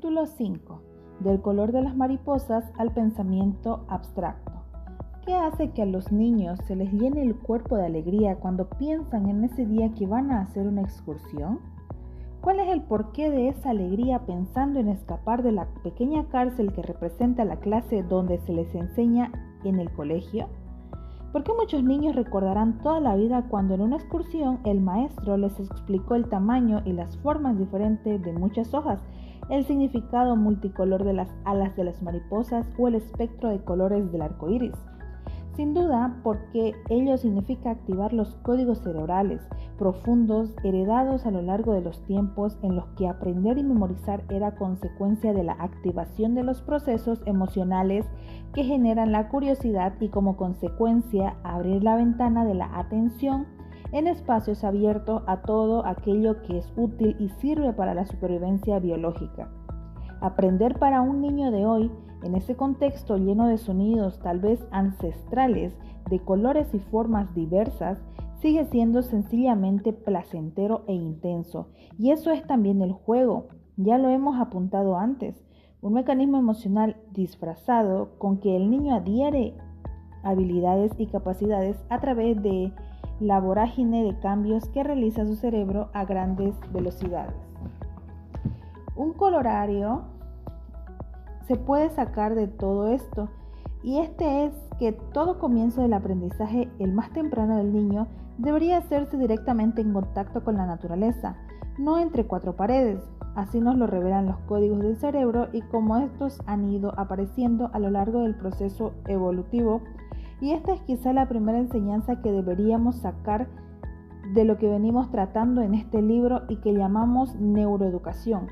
Capítulo 5. Del color de las mariposas al pensamiento abstracto. ¿Qué hace que a los niños se les llene el cuerpo de alegría cuando piensan en ese día que van a hacer una excursión? ¿Cuál es el porqué de esa alegría pensando en escapar de la pequeña cárcel que representa la clase donde se les enseña en el colegio? ¿Por qué muchos niños recordarán toda la vida cuando en una excursión el maestro les explicó el tamaño y las formas diferentes de muchas hojas, el significado multicolor de las alas de las mariposas o el espectro de colores del arco iris? Sin duda, porque ello significa activar los códigos cerebrales profundos heredados a lo largo de los tiempos en los que aprender y memorizar era consecuencia de la activación de los procesos emocionales que generan la curiosidad y como consecuencia abrir la ventana de la atención en espacios abiertos a todo aquello que es útil y sirve para la supervivencia biológica. Aprender para un niño de hoy, en ese contexto lleno de sonidos tal vez ancestrales, de colores y formas diversas, sigue siendo sencillamente placentero e intenso. Y eso es también el juego, ya lo hemos apuntado antes, un mecanismo emocional disfrazado con que el niño adhiere habilidades y capacidades a través de la vorágine de cambios que realiza su cerebro a grandes velocidades. Un colorario se puede sacar de todo esto, y este es que todo comienzo del aprendizaje, el más temprano del niño, debería hacerse directamente en contacto con la naturaleza, no entre cuatro paredes. Así nos lo revelan los códigos del cerebro y cómo estos han ido apareciendo a lo largo del proceso evolutivo, y esta es quizá la primera enseñanza que deberíamos sacar de lo que venimos tratando en este libro y que llamamos neuroeducación.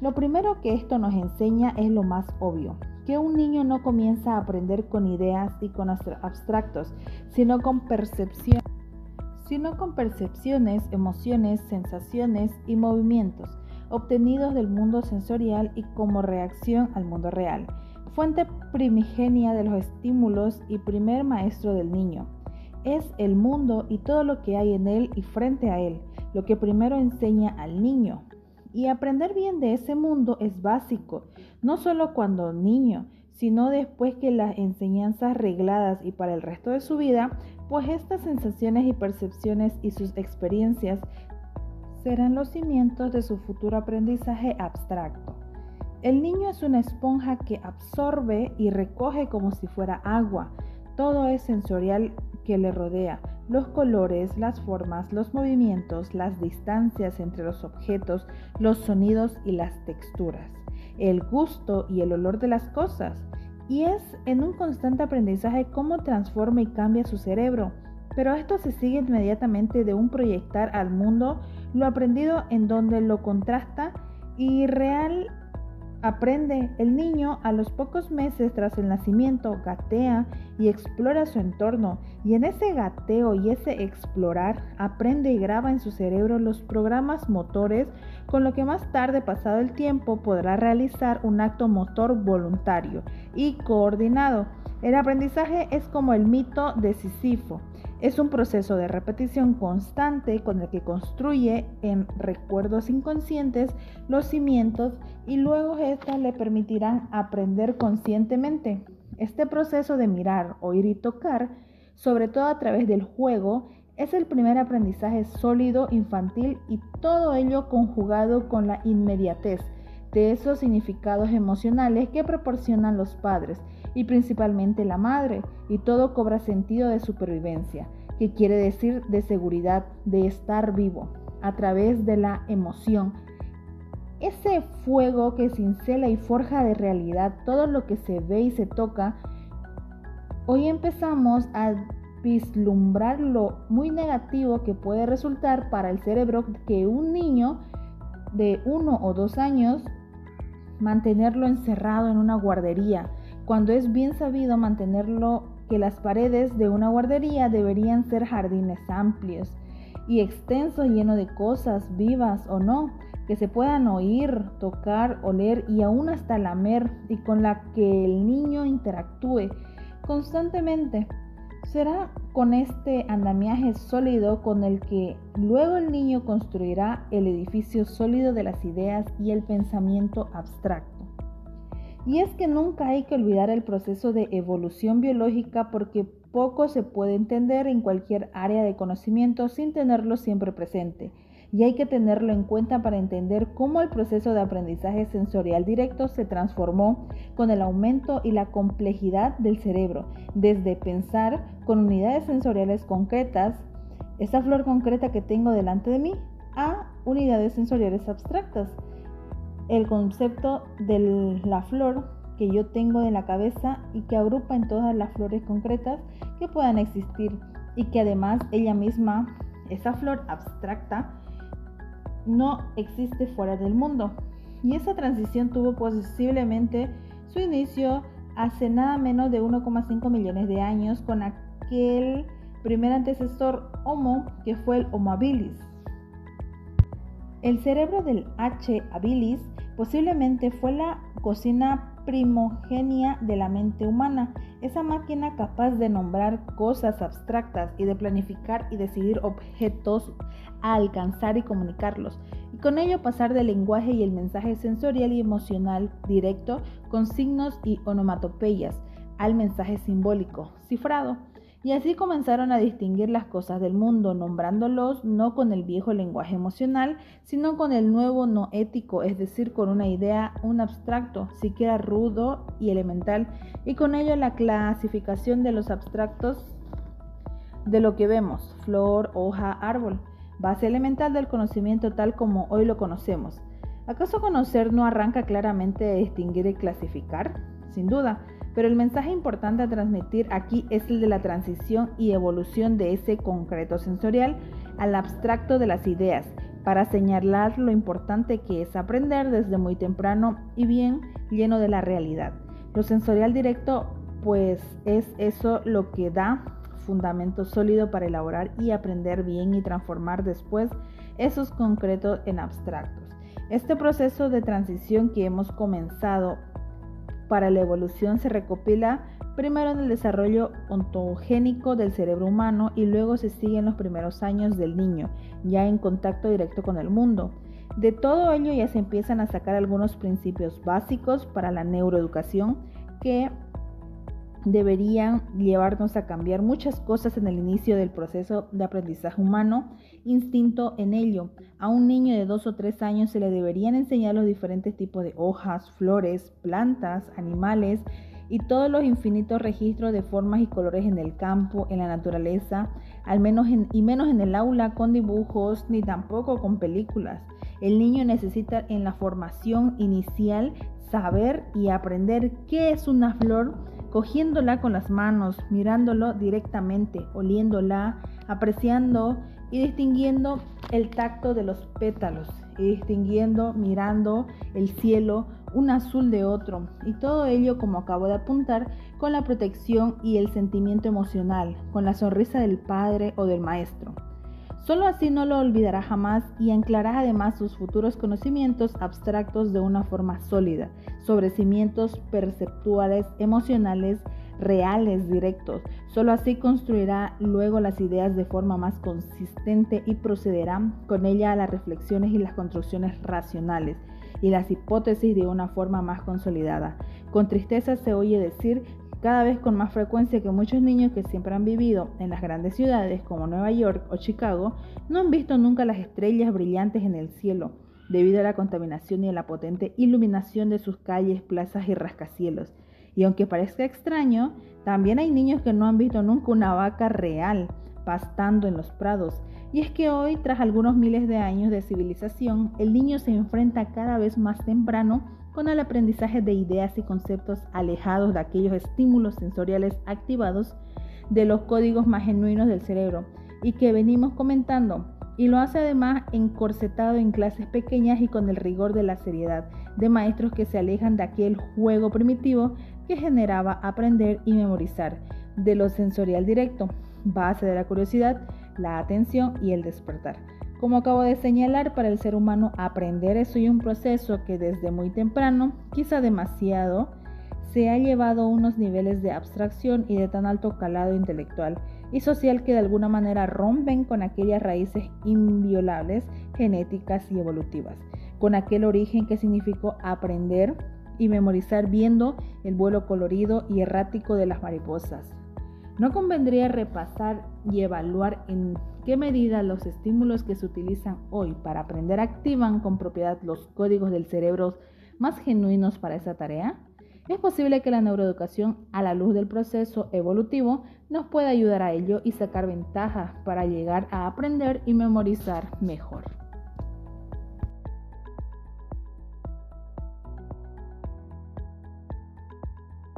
Lo primero que esto nos enseña es lo más obvio, que un niño no comienza a aprender con ideas y con abstractos, sino con percepciones, emociones, sensaciones y movimientos obtenidos del mundo sensorial y como reacción al mundo real, fuente primigenia de los estímulos y primer maestro del niño. Es el mundo y todo lo que hay en él y frente a él, lo que primero enseña al niño. Y aprender bien de ese mundo es básico, no solo cuando niño, sino después que las enseñanzas regladas y para el resto de su vida, pues estas sensaciones y percepciones y sus experiencias serán los cimientos de su futuro aprendizaje abstracto. El niño es una esponja que absorbe y recoge como si fuera agua. Todo es sensorial que le rodea. Los colores, las formas, los movimientos, las distancias entre los objetos, los sonidos y las texturas, el gusto y el olor de las cosas. Y es en un constante aprendizaje cómo transforma y cambia su cerebro. Pero esto se sigue inmediatamente de un proyectar al mundo lo aprendido en donde lo contrasta y real. Aprende. El niño a los pocos meses tras el nacimiento gatea y explora su entorno, y en ese gateo y ese explorar aprende y graba en su cerebro los programas motores con lo que más tarde, pasado el tiempo, podrá realizar un acto motor voluntario y coordinado. El aprendizaje es como el mito de Sísifo. Es un proceso de repetición constante con el que construye en recuerdos inconscientes los cimientos y luego estos le permitirán aprender conscientemente. Este proceso de mirar, oír y tocar, sobre todo a través del juego, es el primer aprendizaje sólido infantil y todo ello conjugado con la inmediatez de esos significados emocionales que proporcionan los padres y principalmente la madre, y todo cobra sentido de supervivencia, que quiere decir de seguridad, de estar vivo, a través de la emoción. Ese fuego que cincela y forja de realidad todo lo que se ve y se toca. Hoy empezamos a vislumbrar lo muy negativo que puede resultar para el cerebro que un niño de 1 o 2 años mantenerlo encerrado en una guardería, cuando es bien sabido mantenerlo que las paredes de una guardería deberían ser jardines amplios y extensos, llenos de cosas vivas o no, que se puedan oír, tocar, oler y aún hasta lamer, y con la que el niño interactúe constantemente. Será con este andamiaje sólido con el que luego el niño construirá el edificio sólido de las ideas y el pensamiento abstracto. Y es que nunca hay que olvidar el proceso de evolución biológica porque poco se puede entender en cualquier área de conocimiento sin tenerlo siempre presente. Y hay que tenerlo en cuenta para entender cómo el proceso de aprendizaje sensorial directo se transformó con el aumento y la complejidad del cerebro, desde pensar con unidades sensoriales concretas, esa flor concreta que tengo delante de mí, a unidades sensoriales abstractas. El concepto de la flor que yo tengo en la cabeza y que agrupa en todas las flores concretas que puedan existir y que además ella misma, esa flor abstracta, no existe fuera del mundo. Y esa transición tuvo posiblemente su inicio hace nada menos de 1,5 millones de años con aquel primer antecesor Homo que fue el Homo habilis. El cerebro del H. habilis posiblemente fue la cocina primogenia de la mente humana, esa máquina capaz de nombrar cosas abstractas y de planificar y decidir objetos a alcanzar y comunicarlos, y con ello pasar del lenguaje y el mensaje sensorial y emocional directo con signos y onomatopeyas al mensaje simbólico, cifrado. Y así comenzaron a distinguir las cosas del mundo, nombrándolos no con el viejo lenguaje emocional, sino con el nuevo no ético, es decir, con una idea, un abstracto, siquiera rudo y elemental, y con ello la clasificación de los abstractos de lo que vemos, flor, hoja, árbol, base elemental del conocimiento tal como hoy lo conocemos. ¿Acaso conocer no arranca claramente de distinguir y clasificar? Sin duda. Pero el mensaje importante a transmitir aquí es el de la transición y evolución de ese concreto sensorial al abstracto de las ideas, para señalar lo importante que es aprender desde muy temprano y bien lleno de la realidad. Lo sensorial directo, pues es eso lo que da fundamento sólido para elaborar y aprender bien y transformar después esos concretos en abstractos. Este proceso de transición que hemos comenzado para la evolución se recopila primero en el desarrollo ontogénico del cerebro humano y luego se sigue en los primeros años del niño, ya en contacto directo con el mundo. De todo ello ya se empiezan a sacar algunos principios básicos para la neuroeducación que deberían llevarnos a cambiar muchas cosas en el inicio del proceso de aprendizaje humano, instinto en ello. A un niño de 2 o 3 años se le deberían enseñar los diferentes tipos de hojas, flores, plantas, animales y todos los infinitos registros de formas y colores en el campo, en la naturaleza, menos en el aula con dibujos ni tampoco con películas. El niño necesita en la formación inicial saber y aprender qué es una flor, cogiéndola con las manos, mirándolo directamente, oliéndola, apreciando y distinguiendo el tacto de los pétalos, y distinguiendo, mirando el cielo, un azul de otro, y todo ello, como acabo de apuntar, con la protección y el sentimiento emocional, con la sonrisa del padre o del maestro. Solo así no lo olvidará jamás y anclará además sus futuros conocimientos abstractos de una forma sólida, sobre cimientos perceptuales, emocionales, reales, directos. Solo así construirá luego las ideas de forma más consistente y procederá con ella a las reflexiones y las construcciones racionales y las hipótesis de una forma más consolidada. Con tristeza se oye decir cada vez con más frecuencia que muchos niños que siempre han vivido en las grandes ciudades como Nueva York o Chicago no han visto nunca las estrellas brillantes en el cielo, debido a la contaminación y a la potente iluminación de sus calles, plazas y rascacielos. Y aunque parezca extraño, también hay niños que no han visto nunca una vaca real pastando en los prados. Y es que hoy, tras algunos miles de años de civilización, el niño se enfrenta cada vez más temprano con el aprendizaje de ideas y conceptos alejados de aquellos estímulos sensoriales activados de los códigos más genuinos del cerebro y que venimos comentando, y lo hace además encorsetado en clases pequeñas y con el rigor de la seriedad de maestros que se alejan de aquel juego primitivo que generaba aprender y memorizar, de lo sensorial directo, base de la curiosidad, la atención y el despertar. Como acabo de señalar, para el ser humano aprender es hoy un proceso que desde muy temprano, quizá demasiado, se ha llevado a unos niveles de abstracción y de tan alto calado intelectual y social que de alguna manera rompen con aquellas raíces inviolables, genéticas y evolutivas, con aquel origen que significó aprender y memorizar viendo el vuelo colorido y errático de las mariposas. ¿No convendría repasar y evaluar en qué medida los estímulos que se utilizan hoy para aprender activan con propiedad los códigos del cerebro más genuinos para esa tarea? Es posible que la neuroeducación, a la luz del proceso evolutivo, nos pueda ayudar a ello y sacar ventaja para llegar a aprender y memorizar mejor.